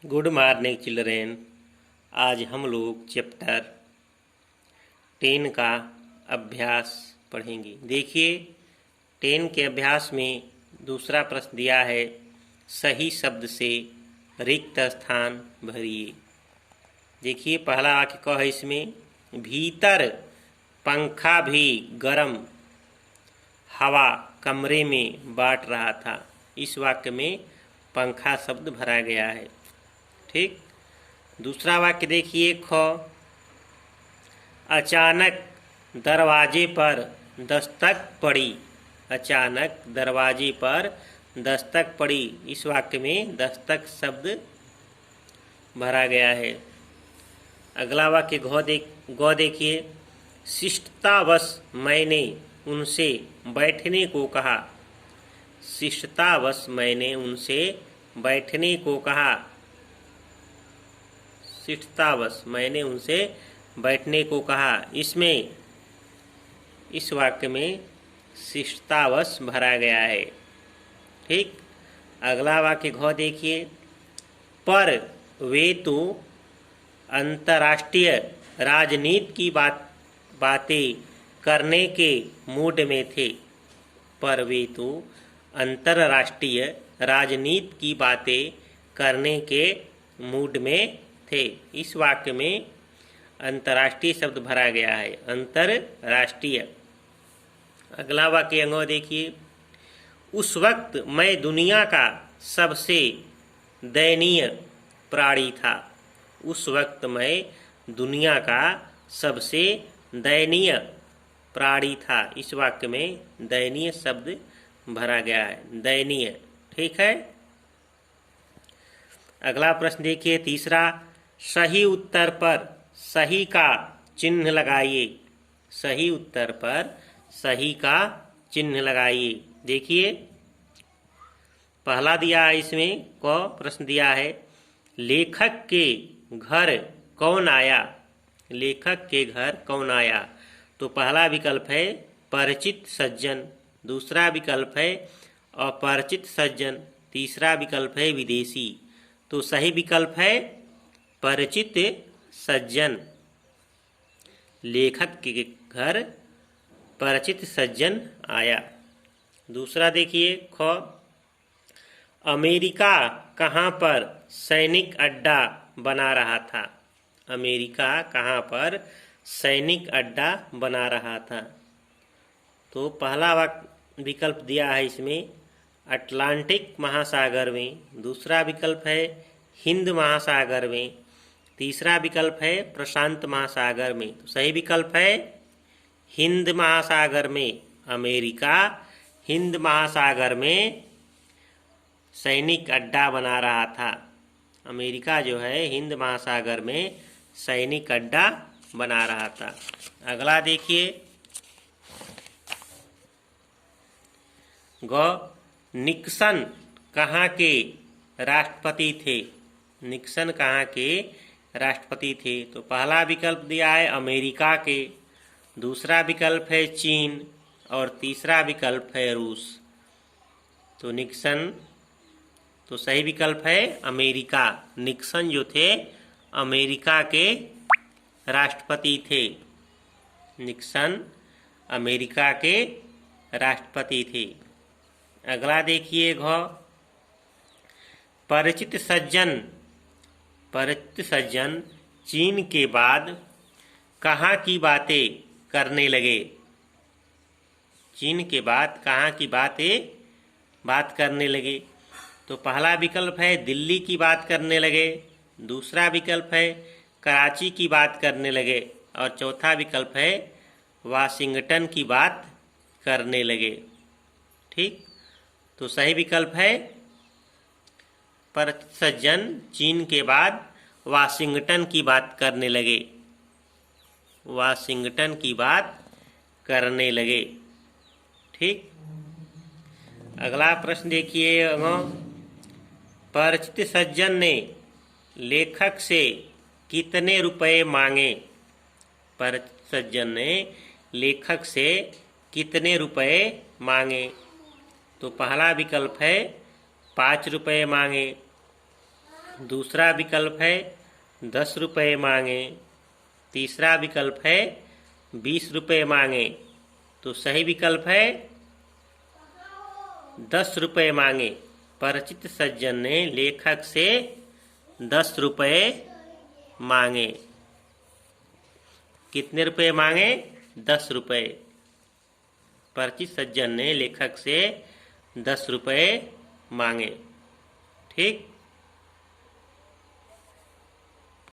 Good morning children. आज हम लोग चैप्टर 10 का अभ्यास पढ़ेंगे। देखिए 10 के अभ्यास में दूसरा प्रश्न दिया है, सही शब्द से रिक्त स्थान भरिए। देखिए पहला वाक्य क्या है इसमें, भीतर पंखा भी गर्म हवा कमरे में बांट रहा था। इस वाक्य में पंखा शब्द भरा गया है। ठीक। दूसरा वाक्य देखिए, ख, अचानक दरवाजे पर दस्तक पड़ी। अचानक दरवाजे पर दस्तक पड़ी। इस वाक्य में दस्तक शब्द भरा गया है। अगला वाक्य गौ देखिए, शिष्टतावश मैंने उनसे बैठने को कहा। शिष्टतावश मैंने उनसे बैठने को कहा। शिष्टतावश मैंने उनसे बैठने को कहा। इसमें इस वाक्य में शिष्टतावश भरा गया है। ठीक। अगला वाक्य घ देखिए, पर वे तो अंतर्राष्ट्रीय राजनीति की बातें करने के मूड में थे। पर वे तो अंतर्राष्ट्रीय राजनीति की बातें करने के मूड में थे। इस वाक्य में अंतर्राष्ट्रीय शब्द भरा गया है, अंतर्राष्ट्रीय। अगला वाक्य अंगो देखिए, उस वक्त मैं दुनिया का सबसे दयनीय प्राणी था। उस वक्त मैं दुनिया का सबसे दयनीय प्राणी था। इस वाक्य में दयनीय शब्द भरा गया है, दयनीय। ठीक है। अगला प्रश्न देखिए तीसरा, सही उत्तर पर सही का चिन्ह लगाइए। सही उत्तर पर सही का चिन्ह लगाइए। देखिए पहला दिया है, इसमें को प्रश्न दिया है, लेखक के घर कौन आया। लेखक के घर कौन आया। तो पहला विकल्प है परिचित सज्जन, दूसरा विकल्प है अपरिचित सज्जन, तीसरा विकल्प है विदेशी। तो सही विकल्प है परिचित सज्जन। लेखक के घर परिचित सज्जन आया। दूसरा देखिए ख, अमेरिका कहाँ पर सैनिक अड्डा बना रहा था। अमेरिका कहाँ पर सैनिक अड्डा बना रहा था। तो पहला विकल्प दिया है इसमें अटलांटिक महासागर में, दूसरा विकल्प है हिंद महासागर में, तीसरा विकल्प है प्रशांत महासागर में। तो सही विकल्प है हिंद महासागर में। अमेरिका हिंद महासागर में सैनिक अड्डा बना रहा था। अमेरिका जो है हिंद महासागर में सैनिक अड्डा बना रहा था। अगला देखिए ग, निक्सन कहाँ के राष्ट्रपति थे। निक्सन कहाँ के राष्ट्रपति थे। तो पहला विकल्प दिया है अमेरिका के, दूसरा विकल्प है चीन और तीसरा विकल्प है रूस। तो निक्सन, तो सही विकल्प है अमेरिका। निक्सन जो थे अमेरिका के राष्ट्रपति थे। निक्सन अमेरिका के राष्ट्रपति थे। अगला देखिए घ, परिचित सज्जन। परिचित सज्जन चीन के बाद कहाँ की बातें करने लगे। चीन के बाद कहाँ की बात करने लगे। तो पहला विकल्प है दिल्ली की बात करने लगे, दूसरा विकल्प है कराची की बात करने लगे और चौथा विकल्प है वाशिंगटन की बात करने लगे। ठीक। तो सही विकल्प है परिचित सज्जन चीन के बाद वाशिंगटन की बात करने लगे। वाशिंगटन की बात करने लगे। ठीक। अगला प्रश्न देखिए, परिचित सज्जन ने लेखक से कितने रुपए मांगे। परिचित सज्जन ने लेखक से कितने रुपए मांगे। तो पहला विकल्प है 5 रुपये मांगे, दूसरा विकल्प है 10 रुपये मांगे। तीसरा विकल्प है 20 रुपये मांगे। तो सही विकल्प है 10 रुपये मांगे। परिचित सज्जन ने लेखक से 10 रुपये मांगे। कितने रुपये मांगे? 10 रुपये। परिचित सज्जन ने लेखक से 10 रुपये मांगे। ठीक।